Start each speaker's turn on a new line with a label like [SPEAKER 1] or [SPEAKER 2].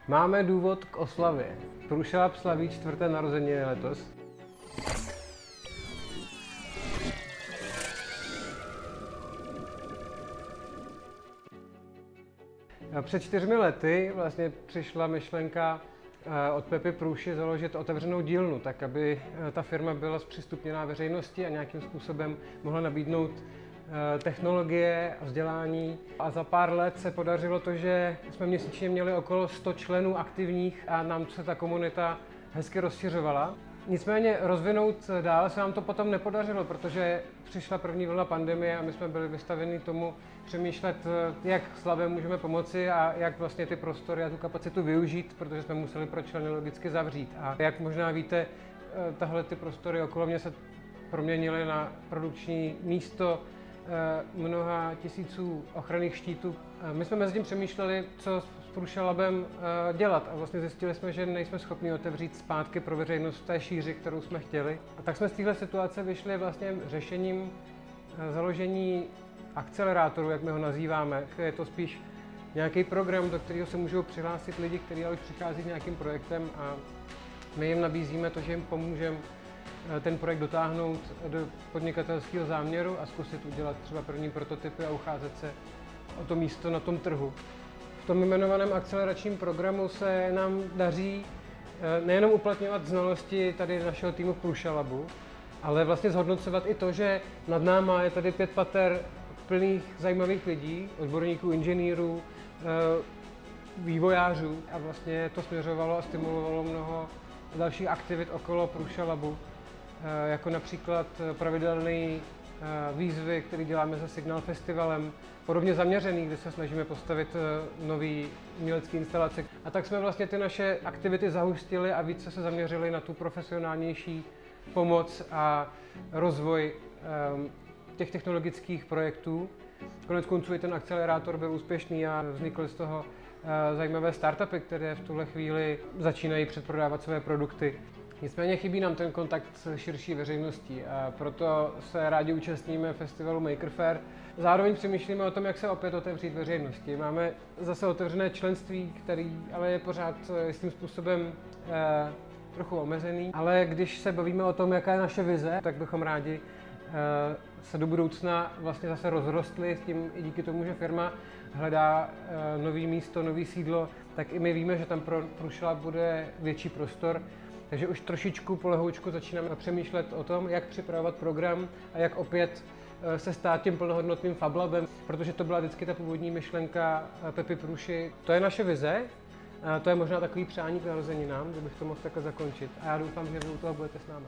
[SPEAKER 1] Máme důvod k oslavě. Průšelab slaví 4. narozeniny letos. Před 4 lety vlastně přišla myšlenka od Pepy Průši založit otevřenou dílnu, tak aby ta firma byla zpřístupněná veřejnosti a nějakým způsobem mohla nabídnout technologie a vzdělání. A za pár let se podařilo to, že jsme měsíčně měli okolo 100 členů aktivních a nám se ta komunita hezky rozšiřovala. Nicméně rozvinout dál se nám to potom nepodařilo, protože přišla první vlna pandemie a my jsme byli vystaveni tomu přemýšlet, jak slabě můžeme pomoci a jak vlastně ty prostory a tu kapacitu využít, protože jsme museli pro členy logicky zavřít. A jak možná víte, tahle ty prostory okolo mě se proměnily na produkční místo mnoha tisíců ochranných štítů. My jsme mezi tím přemýšleli, co s Průšelabem dělat a vlastně zjistili jsme, že nejsme schopni otevřít zpátky pro veřejnost v té šíři, kterou jsme chtěli. A tak jsme z téhle situace vyšli vlastně řešením založení akcelerátoru, jak my ho nazýváme. Je to spíš nějaký program, do kterého se můžou přihlásit lidi, kteří už přichází s nějakým projektem a my jim nabízíme to, že jim pomůžeme ten projekt dotáhnout do podnikatelského záměru a zkusit udělat třeba první prototypy a ucházet se o to místo na tom trhu. V tom jmenovaném akceleračním programu se nám daří nejenom uplatňovat znalosti tady našeho týmu v Průšelabu, ale vlastně zhodnocovat i to, že nad náma je tady 5 pater plných zajímavých lidí, odborníků, inženýrů, vývojářů a vlastně to směřovalo a stimulovalo mnoho dalších aktivit okolo Průšelabu, jako například pravidelné výzvy, které děláme se Signál Festivalem, podobně zaměřený, kde se snažíme postavit nový umělecké instalace. A tak jsme vlastně ty naše aktivity zahustili a více se zaměřili na tu profesionálnější pomoc a rozvoj těch technologických projektů. Konec konců i ten akcelerátor byl úspěšný a vznikly z toho zajímavé startupy, které v tuhle chvíli začínají předprodávat své produkty. Nicméně chybí nám ten kontakt s širší veřejností a proto se rádi účastníme festivalu Maker Faire. Zároveň přemýšlíme o tom, jak se opět otevřít veřejnosti. Máme zase otevřené členství, který ale je pořád jistým způsobem trochu omezený. Ale když se bavíme o tom, jaká je naše vize, tak bychom rádi se do budoucna vlastně zase rozrostli s tím i díky tomu, že firma hledá nový místo, nový sídlo, tak i my víme, že tam pro Průšelab bude větší prostor. Takže už trošičku polehoučku začínáme přemýšlet o tom, jak připravovat program a jak opět se stát tím plnohodnotným FabLabem, protože to byla vždycky ta původní myšlenka Pepy Průši. To je naše vize, to je možná takový přání k narozeninám, kdybych to mohl takhle zakončit. A já doufám, že vy u toho budete s námi.